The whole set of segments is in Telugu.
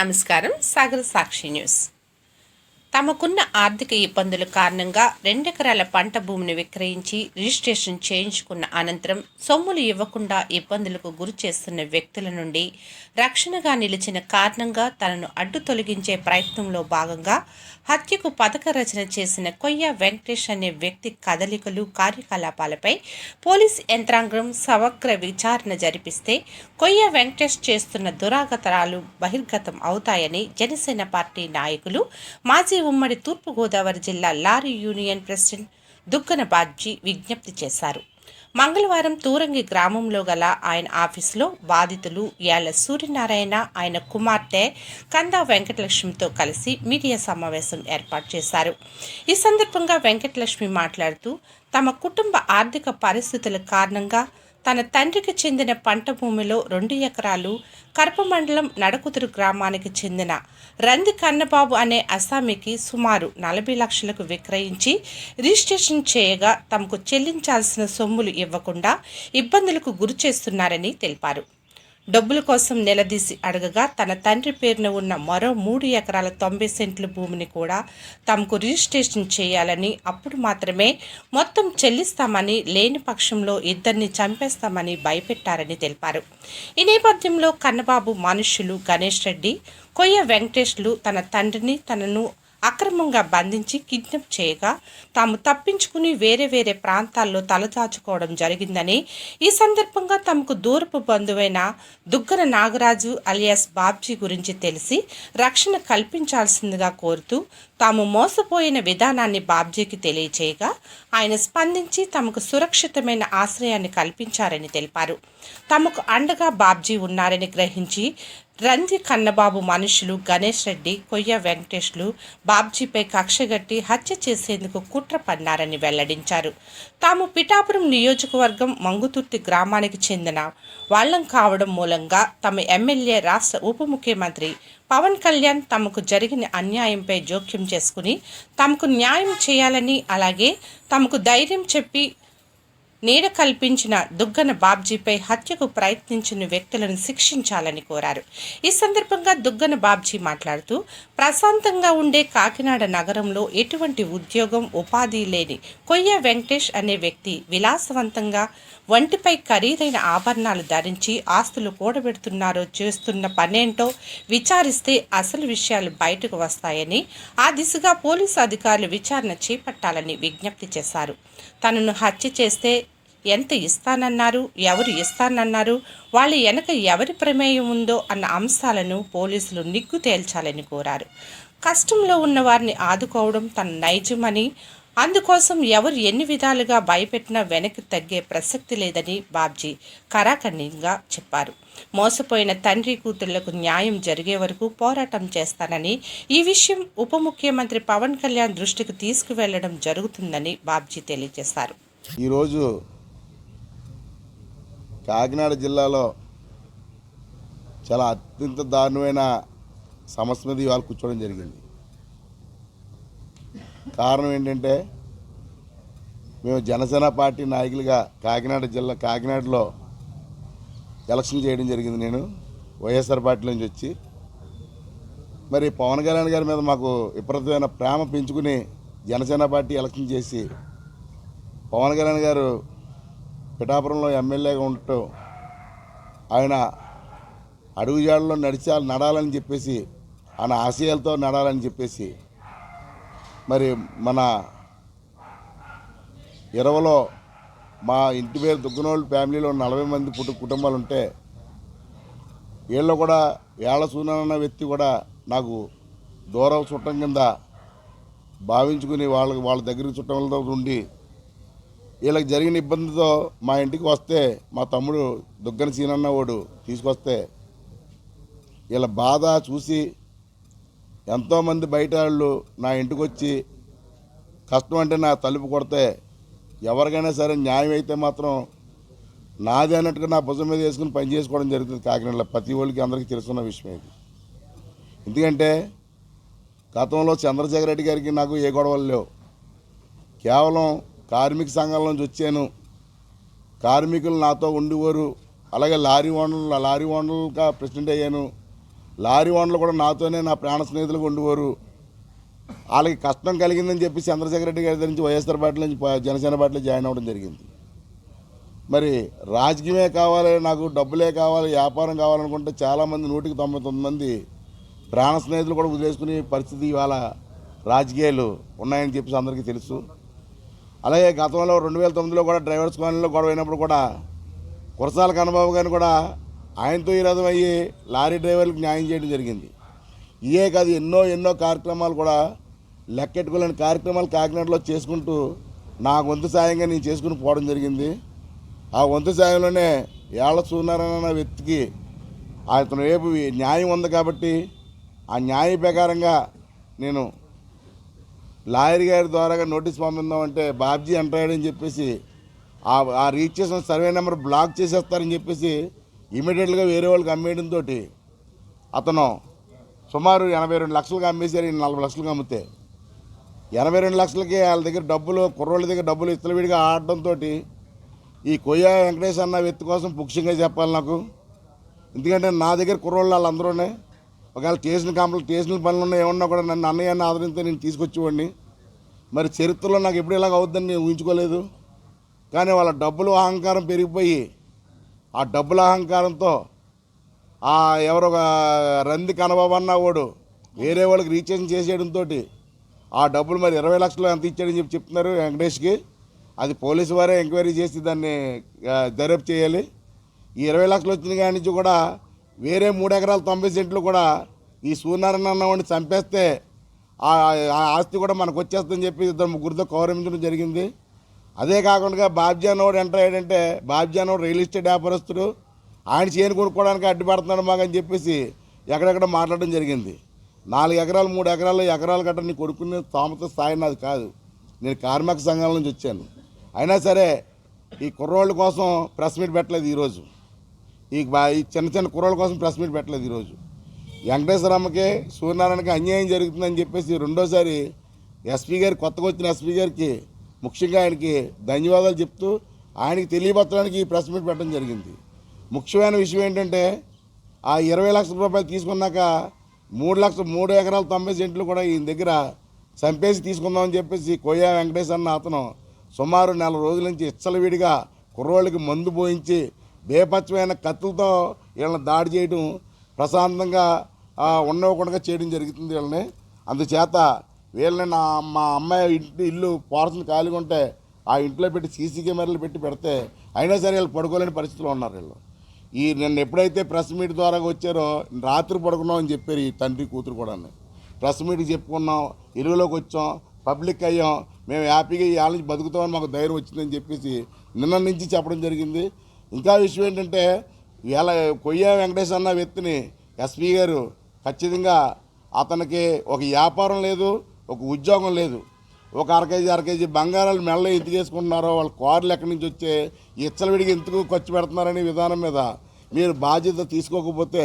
నమస్కారం. సాగర్ సాక్షి న్యూస్. తమకున్న ఆర్థిక ఇబ్బందుల కారణంగా 2 ఎకరాల పంట భూమిని విక్రయించి రిజిస్ట్రేషన్ చేయించుకున్న అనంతరం సొమ్ములు ఇవ్వకుండా ఇబ్బందులకు గురి చేస్తున్న వ్యక్తుల నుండి రక్షణగా నిలిచిన కారణంగా తనను అడ్డు తొలగించే ప్రయత్నంలో భాగంగా హత్యకు పథక రచన చేసిన కొయ్య వెంకటేష్ అనే వ్యక్తి కదలికలు కార్యకలాపాలపై పోలీస్ యంత్రాంగం సమగ్ర విచారణ జరిపిస్తే కొయ్య వెంకటేష్ చేస్తున్న దురాగతాలు బహిర్గతం అవుతాయని జనసేన పార్టీ నాయకులు మాజీ ఉమ్మడి తూర్పుగోదావరి జిల్లా lorry union president Duggana Babji విజ్ఞప్తి చేశారు. మంగళవారం తూరంగి గ్రామంలో గల ఆయన ఆఫీసులో బాధితులు యాళ్ల సూర్యనారాయణ, ఆయన కుమార్తె కందా వెంకటలక్ష్మితో కలిసి మీడియా సమావేశం ఏర్పాటు చేశారు. ఈ సందర్భంగా వెంకటలక్ష్మి మాట్లాడుతూ తమ కుటుంబ ఆర్థిక పరిస్థితుల కారణంగా తన తండ్రికి చెందిన పంట భూమిలో 2 ఎకరాలు కరప మండలం నడకుదురు గ్రామానికి చెందిన రంది కన్నబాబు అనే అస్సామీకి సుమారు 40 లక్షలకు విక్రయించి రిజిస్ట్రేషన్ చేయగా తమకు చెల్లించాల్సిన సొమ్ములు ఇవ్వకుండా ఇబ్బందులకు గురి చేస్తున్నారని తెలిపారు. డబ్బుల కోసం నిలదీసి అడగగా తన తండ్రి పేరున ఉన్న మరో 3 ఎకరాల 90 సెంట్ల భూమిని కూడా తమకు రిజిస్ట్రేషన్ చేయాలని, అప్పుడు మాత్రమే మొత్తం చెల్లిస్తామని, లేని పక్షంలో ఇద్దరిని చంపేస్తామని భయపెట్టారని తెలిపారు. ఈ నేపథ్యంలో కన్నబాబు మనుష్యులు గణేష్ రెడ్డి, కొయ్య వెంకటేష్లు తన తండ్రిని తనను అక్రమంగా బంధించి కిడ్నాప్ చేయగా తాము తప్పించుకుని వేరే ప్రాంతాల్లో తలదాచుకోవడం జరిగిందని, ఈ సందర్భంగా తమకు దూరపు బంధువైన దుగ్గన నాగరాజు అలియాస్ బాబ్జీ గురించి తెలిసి రక్షణ కల్పించాల్సిందిగా కోరుతూ తాము మోసపోయిన విధానాన్ని బాబ్జీకి తెలియచేయగా ఆయన స్పందించి తమకు సురక్షితమైన ఆశ్రయాన్ని కల్పించారని తెలిపారు. తమకు అండగా బాబ్జీ ఉన్నారని గ్రహించి రంది కన్నబాబు మనుషులు గణేష్ రెడ్డి, కొయ్య వెంకటేష్లు బాబ్జీపై కక్షగట్టి హత్య చేసేందుకు కుట్ర పన్నారని వెల్లడించారు. తాము పిఠాపురం నియోజకవర్గం మంగుతుర్తి గ్రామానికి చెందిన వాళ్ళం కావడం మూలంగా తమ ఎమ్మెల్యే, రాష్ట్ర ఉప ముఖ్యమంత్రి పవన్ కళ్యాణ్ తమకు జరిగిన అన్యాయంపై జోక్యం చేసుకుని తమకు న్యాయం చేయాలని, అలాగే తమకు ధైర్యం చెప్పి నీడ కల్పించిన దుగ్గన బాబ్జీపై హత్యకు ప్రయత్నించిన వ్యక్తులను శిక్షించాలని కోరారు. ఈ సందర్భంగా దుగ్గన బాబ్జీ మాట్లాడుతూ ప్రశాంతంగా ఉండే కాకినాడ నగరంలో ఎటువంటి ఉద్యోగం, ఉపాధి లేని కొయ్య వెంకటేష్ అనే వ్యక్తి విలాసవంతంగా ఒంటిపై ఖరీదైన ఆభరణాలు ధరించి ఆస్తులు కూడబెడుతున్నారో, చేస్తున్న పనేంటో విచారిస్తే అసలు విషయాలు బయటకు వస్తాయని, ఆ దిశగా పోలీసు అధికారులు విచారణ చేపట్టాలని విజ్ఞప్తి చేశారు. తనను హత్య చేస్తే ఎంత ఇస్తానన్నారు, ఎవరు ఇస్తానన్నారు, వాళ్ళ వెనక ఎవరి ప్రమేయం ఉందో అన్న అంశాలను పోలీసులు నిగ్గు తేల్చాలని కోరారు. కష్టంలో ఉన్న వారిని ఆదుకోవడం తన నైజమని, అందుకోసం ఎవరు ఎన్ని విధాలుగా భయపెట్టినా వెనక్కి తగ్గే ప్రసక్తి లేదని బాబ్జీ కరాఖండిగా చెప్పారు. మోసపోయిన తండ్రి కూతుళ్లకు న్యాయం జరిగే వరకు పోరాటం చేస్తానని, ఈ విషయం ఉప ముఖ్యమంత్రి పవన్ కళ్యాణ్ దృష్టికి తీసుకువెళ్లడం జరుగుతుందని బాబ్జీ తెలియజేశారు. ఈరోజు కాకినాడ జిల్లాలో చాలా అత్యంత దారుణమైన సమస్య మీద ఇవాళ కూర్చోవడం జరిగింది. కారణం ఏంటంటే, మేము జనసేన పార్టీ నాయకులుగా కాకినాడలో ఎలక్షన్ చేయడం జరిగింది. నేను వైఎస్ఆర్ పార్టీ నుంచి వచ్చి, మరి పవన్ కళ్యాణ్ గారి మీద మాకు విపరీతమైన ప్రేమ పెంచుకుని జనసేన పార్టీ ఎలక్షన్ చేసి పవన్ కళ్యాణ్ గారు పిఠాపురంలో ఎమ్మెల్యేగా ఉంటూ ఆయన అడుగుజాడలో నడాలని చెప్పేసి, ఆయన ఆశయాలతో నడాలని చెప్పేసి, మరి మన 20లో మా ఇంటి పేరు దుగ్గనోళ్ళు ఫ్యామిలీలో 40 మంది కుటుంబాలు ఉంటే, వీళ్ళు కూడా వేళ సూనన్న వ్యక్తి కూడా నాకు దూరం చుట్టం కింద భావించుకుని వాళ్ళ దగ్గరికి చుట్టంతో ఉండి వీళ్ళకి జరిగిన ఇబ్బందితో మా ఇంటికి వస్తే, మా తమ్ముడు దుగ్గన సీనన్న వాడు తీసుకొస్తే వీళ్ళ బాధ చూసి ఎంతోమంది బయట వాళ్ళు నా ఇంటికి వచ్చి కష్టం అంటే నా తలుపు కొడితే, ఎవరికైనా సరే న్యాయం అయితే మాత్రం నాదే అన్నట్టుగా నా భుజం మీద వేసుకుని పని చేసుకోవడం జరుగుతుంది. కాకినాడలో ప్రతి ఒళ్ళకి అందరికీ తెలుసున్న విషయం ఇది. ఎందుకంటే గతంలో చంద్రశేఖర్ రెడ్డి గారికి నాకు ఏ గొడవలు లేవు. కేవలం కార్మిక సంఘాల నుంచి వచ్చాను, కార్మికులు నాతో ఉండేవారు, అలాగే లారీ ఓనర్లుగా ప్రెసిడెంట్ అయ్యాను. లారీ ఓనర్లు కూడా నాతోనే నా ప్రాణ స్నేహితులుగా ఉండేవారు. వాళ్ళకి కష్టం కలిగిందని చెప్పి చంద్రశేఖర్ రెడ్డి గారి నుంచి వైఎస్ఆర్ పార్టీ నుంచి జనసేన పార్టీలో జాయిన్ అవ్వడం జరిగింది. మరి రాజకీయమే కావాలి, నాకు డబ్బులే కావాలి, వ్యాపారం కావాలనుకుంటే చాలామంది 199 మంది ప్రాణ స్నేహితులు కూడా వదిలేసుకునే పరిస్థితి ఇవాళ రాజకీయాలు ఉన్నాయని చెప్పేసి అందరికీ తెలుసు. అలాగే గతంలో 2009లో కూడా డ్రైవర్స్ కాలనీలో గొడవ అయినప్పుడు కూడా కురసాల కన్నబాబు గారిని కూడా ఆయనతో విరోధం అయ్యి లారీ డ్రైవర్లకు న్యాయం చేయడం జరిగింది. ఇవే కాదు, ఎన్నో కార్యక్రమాలు కూడా లెక్కెట్టుకోలేని కార్యక్రమాలు కాకినాడలో చేసుకుంటూ నా వంతు సాయంగా నేను చేసుకుని పోవడం జరిగింది. ఆ వంతు సాయంలోనే ఏళ్ల సూర్యనారాయణ అనే వ్యక్తికి అతను రేపు న్యాయం ఉంది కాబట్టి ఆ న్యాయ ప్రకారంగా నేను లాయర్ గారి ద్వారా నోటీస్ పంపిందామంటే బాబ్జీ అంటాడని చెప్పేసి ఆ రీచ్ చేసిన సర్వే నెంబర్ బ్లాక్ చేసేస్తారని చెప్పేసి ఇమీడియట్గా వేరే వాళ్ళకి అమ్మేయడంతో అతను సుమారు 82 లక్షలుగా అమ్మేశారు. 40 లక్షలుగా అమ్మితే 82 లక్షలకి వాళ్ళ దగ్గర డబ్బులు, కుర్రోళ్ళ దగ్గర డబ్బులు ఇత్తలవిడిగా ఆడడంతో ఈ కొయ్య వెంకటేష్ అన్న వ్యక్తి కోసం పుక్షంగా చెప్పాలి నాకు. ఎందుకంటే నా దగ్గర కుర్రోళ్ళు వాళ్ళందరూనే ఒకవేళ స్టేషన్ పనులు ఉన్నాయి ఏమన్నా కూడా నన్ను అన్నయ్యని ఆదరిస్తే నేను తీసుకొచ్చేవాడిని. మరి చరిత్రలో నాకు ఎప్పుడు ఇలాగ అవుద్దని నేను ఊహించుకోలేదు. కానీ వాళ్ళ డబ్బులు అహంకారం పెరిగిపోయి ఆ డబ్బుల అహంకారంతో ఎవరో రంది కనబాబు అన్న వాడు వేరే వాళ్ళకి రీఛార్జ్ చేసేయడంతో ఆ డబ్బులు మరి 20 లక్షలు ఎంత ఇచ్చాడని చెప్పి చెప్తున్నారు వెంకటేష్కి. అది పోలీసు వారే ఎంక్వైరీ చేసి దాన్ని దర్యాప్తు చేయాలి. ఈ 20 లక్షలు వచ్చిన కాడి నుంచి కూడా వేరే 3 ఎకరాల 90 సెంట్లు కూడా ఈ సూర్యనారాయణ అన్నవాడిని చంపేస్తే ఆ ఆస్తి కూడా మనకు వచ్చేస్తుందని చెప్పి 2-3 కౌరవించడం జరిగింది. అదే కాకుండా బాబ్జీ అన్నవాడు ఎంటర్ అయ్యాడంటే బాబ్జీ అన్నవాడు రియల్ ఎస్టేట్ వ్యాపారస్తుడు, ఆయన చేయని కొనుక్కోవడానికి అడ్డుపడుతున్నాడు మాకని చెప్పేసి ఎక్కడెక్కడ మాట్లాడడం జరిగింది. 4 ఎకరాలు 3 ఎకరాలు ఎకరాలు గట్రా నీ కొడుకునే తామత స్థాయి నాది కాదు. నేను కార్మిక సంఘాల నుంచి వచ్చాను. అయినా సరే ఈ కుర్రోళ్ళ కోసం ప్రెస్ మీట్ పెట్టలేదు ఈరోజు. ఈ చిన్న కుర్రోళ్ళ కోసం ప్రెస్ మీట్ పెట్టలేదు ఈరోజు. వెంకటేశ్వరమ్మకి సూర్యనారాయణకి అన్యాయం జరుగుతుందని చెప్పేసి రెండోసారి ఎస్పీ గారు, కొత్తగా వచ్చిన ఎస్పీ గారికి ముఖ్యంగా ఆయనకి ధన్యవాదాలు చెప్తూ ఆయనకి తెలియపరచడానికి ఈ ప్రెస్ మీట్ పెట్టడం జరిగింది. ముఖ్యమైన విషయం ఏంటంటే ఆ 20 లక్షల రూపాయలు తీసుకున్నాక 3 ఎకరాల 90 సెంట్లు కూడా ఈయన దగ్గర చంపేసి తీసుకుందామని చెప్పేసి కొయ్య వెంకటేష్ అన్న అతను సుమారు 4 రోజుల నుంచి ఇచ్చలవిడిగా కుర్రోళ్ళకి మందు పోయించి బేపచ్చమైన కత్తులతో వీళ్ళని దాడి చేయడం, ప్రశాంతంగా ఉండవకుండా చేయడం జరుగుతుంది వీళ్ళని. అందుచేత వీళ్ళని మా అమ్మాయి ఇల్లు పోర్షన్ ఖాళీగా ఉంటే ఆ ఇంట్లో పెట్టి సీసీ కెమెరాలు పెడితే అయినా సరే వీళ్ళు పడుకోలేని పరిస్థితిలో ఉన్నారు వీళ్ళు. నిన్న ఎప్పుడైతే ప్రెస్ మీట్ ద్వారా వచ్చారో రాత్రి పడుకున్నాం అని చెప్పారు ఈ తండ్రి కూతురు కూడా. ప్రెస్ మీట్కి చెప్పుకున్నాం, ఇరువులోకి వచ్చాం, పబ్లిక్ అయ్యాం, మేము హ్యాపీగా ఈ వాళ్ళ నుంచి బతుకుతామని మాకు ధైర్యం వచ్చిందని చెప్పేసి నిన్న నుంచి చెప్పడం జరిగింది. ఇంకా విషయం ఏంటంటే వీళ్ళ కొయ్య వెంకటేష్ అన్న వ్యక్తిని ఎస్పీ గారు ఖచ్చితంగా అతనికి ఒక వ్యాపారం లేదు, ఒక ఉద్యోగం లేదు, ఒక అర కేజీ బంగారాలు మెల్ల ఎందుకు వేసుకుంటున్నారో, వాళ్ళ కార్లు ఎక్కడి నుంచి వచ్చే ఇచ్చలవిడికి ఎందుకు ఖర్చు పెడుతున్నారనే విధానం మీద మీరు బాధ్యత తీసుకోకపోతే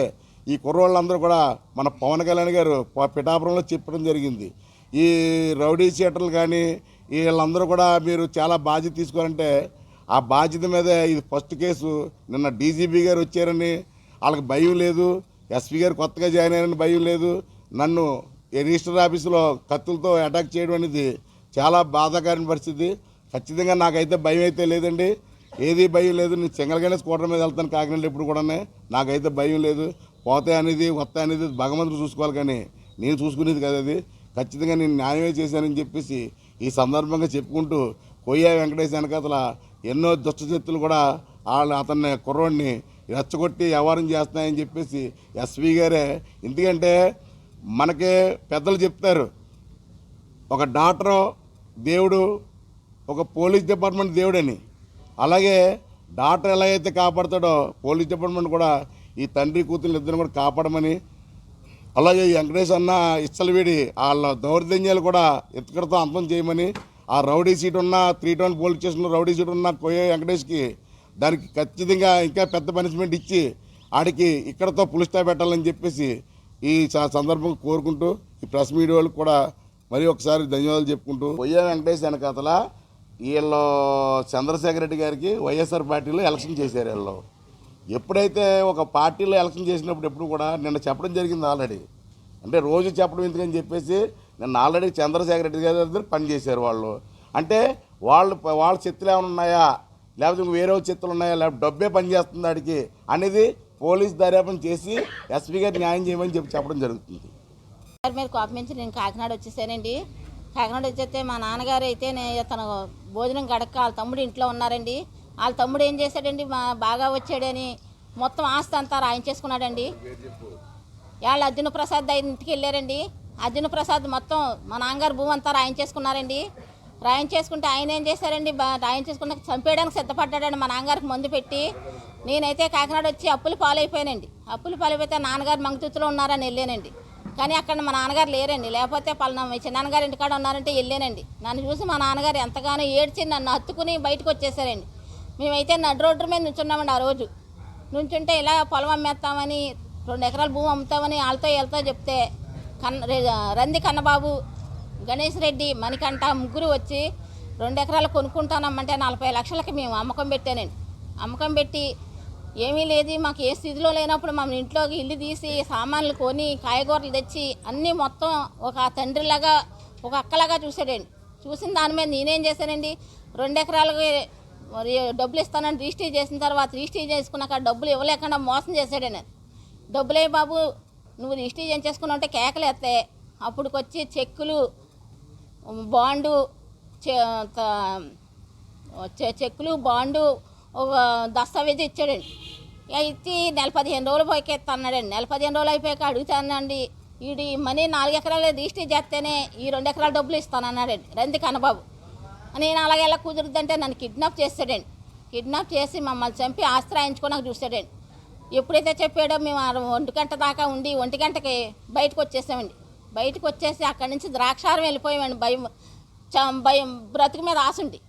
ఈ కుర్రోళ్ళందరూ కూడా మన పవన్ కళ్యాణ్ గారు పిఠాపురంలో చెప్పడం జరిగింది. ఈ రౌడీ షీటర్లు కానీ వీళ్ళందరూ కూడా మీరు చాలా బాధ్యత తీసుకోవాలంటే ఆ బాధ్యత మీదే ఇది ఫస్ట్ కేసు. నిన్న డీజీపీ గారు వచ్చారని వాళ్ళకి భయం లేదు, ఎస్పీ గారు కొత్తగా జాయిన్ అయ్యారని భయం లేదు, నన్ను రిజిస్టర్ ఆఫీసులో కత్తులతో అటాక్ చేయడం అనేది చాలా బాధాకరమైన పరిస్థితి. ఖచ్చితంగా నాకైతే భయం అయితే లేదండి, ఏది భయం లేదు. నేను సింగల్గానే స్కూటర్ మీద వెళ్తాను కాకినాడ ఎప్పుడు కూడా, నాకైతే భయం లేదు. పోతే అనేది వస్తాయి అనేది భగవంతుడు చూసుకోవాలి కానీ నేను చూసుకునేది కదా. అది ఖచ్చితంగా నేను న్యాయమే చేశానని చెప్పేసి ఈ సందర్భంగా చెప్పుకుంటూ కొయ్య వెంకటేష్ వెనకాతల ఎన్నో దుష్టశక్తులు కూడా అతన్ని కుర్రోడిని రెచ్చగొట్టి వ్యవహారం చేస్తున్నాయని చెప్పేసి ఎస్పీ గారే. ఎందుకంటే మనకే పెద్దలు చెప్తారు, ఒక డాక్టరు దేవుడు, ఒక పోలీస్ డిపార్ట్మెంట్ దేవుడని. అలాగే డాక్టర్ ఎలా అయితే కాపాడతాడో పోలీస్ డిపార్ట్మెంట్ కూడా ఈ తండ్రి కూతురు ఇద్దరిని కూడా కాపాడమని, అలాగే ఈ వెంకటేష్ అన్న ఇచ్చలవిడి వాళ్ళ దౌర్జన్యాలు కూడా ఎత్తుకడతో అంతం చేయమని, ఆ రౌడీ సీట్ ఉన్న 3 పోలీస్ స్టేషన్లో రౌడీ సీట్ ఉన్న కొయ్య వెంకటేష్కి దానికి ఖచ్చితంగా ఇంకా పెద్ద పనిష్మెంట్ ఇచ్చి ఆడికి ఇక్కడతో పులిస్టా పెట్టాలని చెప్పేసి ఈ సందర్భంగా కోరుకుంటూ ఈ ప్రెస్ మీడియా వాళ్ళకి కూడా మరి ఒకసారి ధన్యవాదాలు చెప్పుకుంటూ, కొయ్య వెంకటేష్ వెనకాతల వీళ్ళు చంద్రశేఖర్ రెడ్డి గారికి వైఎస్ఆర్ పార్టీలో ఎలక్షన్ చేశారు. ఎప్పుడైతే ఒక పార్టీలో ఎలక్షన్ చేసినప్పుడు ఎప్పుడు కూడా నిన్న చెప్పడం జరిగింది ఆల్రెడీ. అంటే రోజు చెప్పడం ఎందుకని చెప్పేసి నిన్న ఆల్రెడీ చంద్రశేఖర్ రెడ్డి గారి దగ్గర పనిచేశారు వాళ్ళు. అంటే వాళ్ళ చెత్తలు ఏమైనా ఉన్నాయా, లేకపోతే వేరే చెత్తలు ఉన్నాయా, లేకపోతే డబ్బే పనిచేస్తుంది వాడికి అనేది పోలీస్ దర్యాప్తు చేసి ఎస్పీ గారు న్యాయం చేయమని చెప్పడం జరుగుతుంది. మీరు కోపం నుంచి నేను కాకినాడ వచ్చేసానండి. కాకినాడ వచ్చేస్తే మా నాన్నగారు అయితే తన భోజనం గడక వాళ్ళ తమ్ముడు ఇంట్లో ఉన్నారండి. వాళ్ళ తమ్ముడు ఏం చేశాడండి, బాగా వచ్చాడని మొత్తం ఆస్తి అంతా రాయించేసుకున్నాడండి. వాళ్ళ అర్జున ప్రసాద్ ఇంటికి వెళ్ళారండి. అర్జున ప్రసాద్ మొత్తం మా నాన్నగారు భూమి అంతా రాయించేసుకున్నారండి. రాయించేసుకుంటే ఆయన ఏం చేశారండి, రాయించేసుకున్నాక చంపేయడానికి సిద్ధపడ్డాడండి మా నాన్నగారికి మందు పెట్టి. నేనైతే కాకినాడ వచ్చి అప్పులు పాలైపోయానండి. అప్పులు పాలైపోతే నాన్నగారు మంగతుత్తులో ఉన్నారని వెళ్ళానండి. కానీ అక్కడ మా నాన్నగారు లేరండి. లేకపోతే పలానా మీ చిన్నాన్నగారు ఇంటికాడ ఉన్నారంటే వెళ్ళానండి. నన్ను చూసి మా నాన్నగారు ఎంతగానో ఏడ్చి నన్ను హత్తుకుని బయటకు వచ్చేసారండి. మేమైతే నడు రోడ్డు మీద నుంచున్నామండి. ఆ రోజు నుంచుంటే ఇలా పొలం అమ్మేస్తామని 2 ఎకరాల భూమి అమ్ముతామని వాళ్ళతో వెళ్తా చెప్తే రంది కన్నబాబు, గణేష్ రెడ్డి, మణికంఠ ముగ్గురు వచ్చి 2 ఎకరాలు కొనుక్కుంటానమ్మంటే 40 లక్షలకి మేము అమ్మకం పెట్టానండి. అమ్మకం పెట్టి ఏమీ లేదు మాకు ఏ స్థితిలో లేనప్పుడు మా ఇంట్లోకి ఇల్లు తీసి సామాన్లు కొని కాయగూరలు తెచ్చి అన్నీ మొత్తం ఒక తండ్రిలాగా ఒక అక్కలాగా చూసాడండి. చూసిన దాని మీద నేనేం చేశానండి, 2 ఎకరాలకి మరి డబ్బులు ఇస్తానని రిజిస్టర్ చేసిన తర్వాత రిజిస్టర్ చేసుకున్నాక డబ్బులు ఇవ్వలేకుండా మోసం చేశాడండి. డబ్బులే బాబు నువ్వు రిజిస్టర్ చేసుకున్నావు అంటే కేకలు ఎత్తే అప్పుడుకొచ్చి చెక్కులు, బాండు, చెక్కులు, బాండు, ఒక దస్తావేజీ ఇచ్చాడండి. ఇచ్చి 15 రోజులు పోయికి అన్నాడండి. 15 రోజులు అయిపోయాక అడుగుతానండి, వీడి మనీ 4 ఎకరాలు రిజిస్టర్ చేస్తేనే ఈ 2 ఎకరాల డబ్బులు ఇస్తానన్నాడండి రంది కన్నబాబు. నేను అలాగే ఎలా కుదురుద్దంటే నన్ను కిడ్నాప్ చేస్తాడండి. కిడ్నాప్ చేసి మమ్మల్ని చంపి ఆస్తి రాయించుకోవడానికి చూస్తాడండి. ఎప్పుడైతే చెప్పాడో మేము 1 గంట దాకా ఉండి 1 గంటకి బయటకు వచ్చేసామండి. బయటకు వచ్చేసి అక్కడి నుంచి ద్రాక్షారం వెళ్ళిపోయామండి. భయం బ్రతుకు మీద ఆశుండి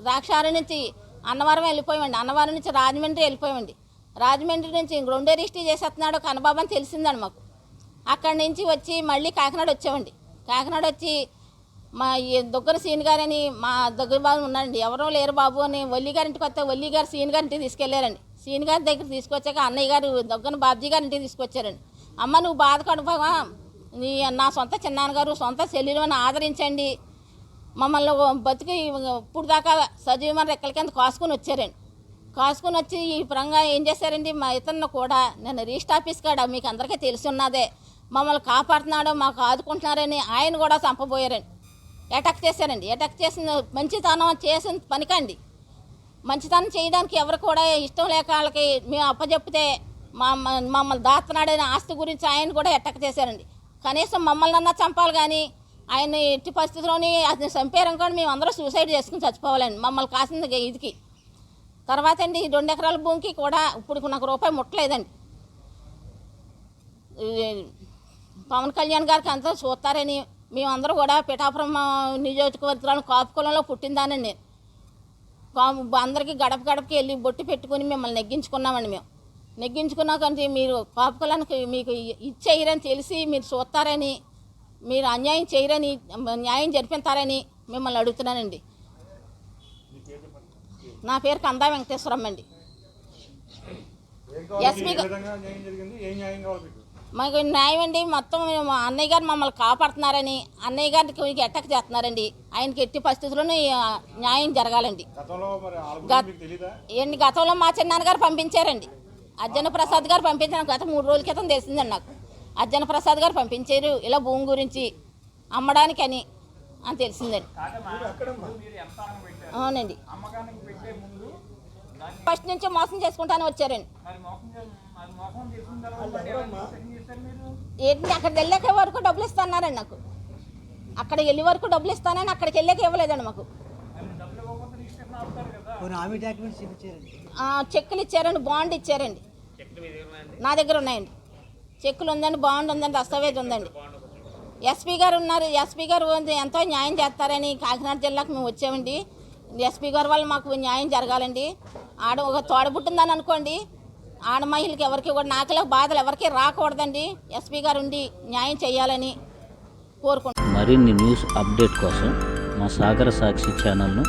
ద్రాక్షారం నుంచి అన్నవరం వెళ్ళిపోయామండి. అన్నవరం నుంచి రాజమండ్రి వెళ్ళిపోయామండి. రాజమండ్రి నుంచి 2 రిజిస్టర్ చేసేస్తున్నాడు కన్నబాబు అని తెలిసిందండి మాకు. అక్కడి నుంచి వచ్చి మళ్ళీ కాకినాడ వచ్చామండి. కాకినాడ వచ్చి మా దగ్గర సీన్ గారని మా దగ్గర బాబు ఉన్నారండి. ఎవరో లేరు బాబు అని వల్లి గారింటికి వస్తే వల్లి గారు సీన్ గారింటికి తీసుకెళ్లారండి. సీన్ గారి దగ్గర తీసుకొచ్చాక అన్నయ్య గారు దగ్గర బాబ్జీ గారింటికి తీసుకొచ్చారండి. అమ్మ నువ్వు బాధపడబావా, నా సొంత చిన్నాన్నగారు సొంత చెల్లెలను ఆదరించండి, మమ్మల్ని బతికి ఇప్పుడు దాకా సజీవమైన రెక్కల కింద కాసుకొని వచ్చారండి. కాసుకొని వచ్చి ఈ పరంగా ఏం చేశారండి, మా ఇతను కూడా నేను రిజిస్టర్ ఆఫీస్ కాడ మీకు అందరికీ తెలిసి ఉన్నదే మమ్మల్ని కాపాడుతున్నాడో మాకు ఆదుకుంటున్నారని ఆయన కూడా చంపబోయారండి. అటాక్ చేశారండి. అటాక్ చేసిన మంచితనం చేసిన పనికండి. మంచితనం చేయడానికి ఎవరు కూడా ఇష్టం లేక వాళ్ళకి మేము అప్పచెప్పితే మమ్మల్ని దాస్తున్నాడని ఆస్తి గురించి ఆయన కూడా అటాక్ చేశారండి. కనీసం మమ్మల్ని అన్నా చంపాలి కానీ ఆయన ఎట్టి పరిస్థితిలోని అతను చంపారనుకోండి మేము అందరూ సూసైడ్ చేసుకుని చచ్చిపోవాలండి మమ్మల్ని కాసింది ఇదికి. తర్వాత అండి 2 ఎకరాల భూమికి కూడా ఇప్పుడు నాకు రూపాయి ముట్టలేదండి. పవన్ కళ్యాణ్ గారికి అంతా చూస్తారని మేమందరూ కూడా పిఠాపురం నియోజకవర్గాలను కాపు కులంలో పుట్టిందానండి నేను. అందరికీ గడప గడపకి వెళ్ళి బొట్టు పెట్టుకుని మిమ్మల్ని నెగ్గించుకున్నామండి. మేము నెగ్గించుకున్నాకంటే మీరు కాపు కులానికి మీకు ఇచ్చేయరని తెలిసి మీరు చూస్తారని, మీరు అన్యాయం చేయరని, న్యాయం జరిపిస్తారని మిమ్మల్ని అడుగుతున్నానండి. నా పేరు కందా వెంకటేశ్వరమ్మ అండి. ఎస్పీ మాకు న్యాయం అండి. మొత్తం అన్నయ్య గారు మమ్మల్ని కాపాడుతున్నారని, అన్నయ్య గారికి అటాక్ చేస్తున్నారండి. ఆయనకి ఎట్టి పరిస్థితుల్లోనూ న్యాయం జరగాలండి. గతంలో మా చిన్నాన్నగారు పంపించారండి. అర్జున ప్రసాద్ గారు పంపించారు. గత 3 రోజుల క్రితం తెలిసిందండి నాకు. అర్జున ప్రసాద్ గారు పంపించారు ఇలా భూమి గురించి అమ్మడానికి అని తెలిసిందండి. అవునండి, ఫస్ట్ నుంచి మోసం చేసుకుంటానే వచ్చారండి. ఏంటి అక్కడికి వెళ్ళాక వరకు డబ్బులు ఇస్తాన్నారండి నాకు. అక్కడికి వెళ్ళే వరకు డబ్బులు ఇస్తానని అక్కడికి వెళ్ళాక ఇవ్వలేదండి మాకు. చెక్కులు ఇచ్చారండి, బాండ్ ఇచ్చారండి. నా దగ్గర ఉన్నాయండి. చెక్కులు ఉందండి, బాండ్ ఉందండి, దస్తావేజ్ ఉందండి. ఎస్పీ గారు ఉన్నారు. ఎస్పీ గారు ఎంతో న్యాయం చేస్తారని కాకినాడ జిల్లాకు మేము వచ్చామండి. ఎస్పీ గారు వాళ్ళు మాకు న్యాయం జరగాలండి. ఒక తోడబుట్టిందని అనుకోండి, ఆడ మహిళకి ఎవరికి కూడా నాకులా బాధలు ఎవరికి రాకూడదండి. ఎస్పీ గారు ఉండి న్యాయం చేయాలని కోరుకుంటున్నాను. మరిన్ని న్యూస్ అప్డేట్ కోసం మా సాగర సాక్షి ఛానల్ను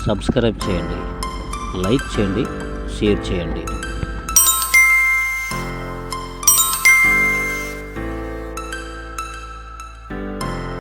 సబ్స్క్రైబ్ చేయండి, లైక్ చేయండి, షేర్ చేయండి.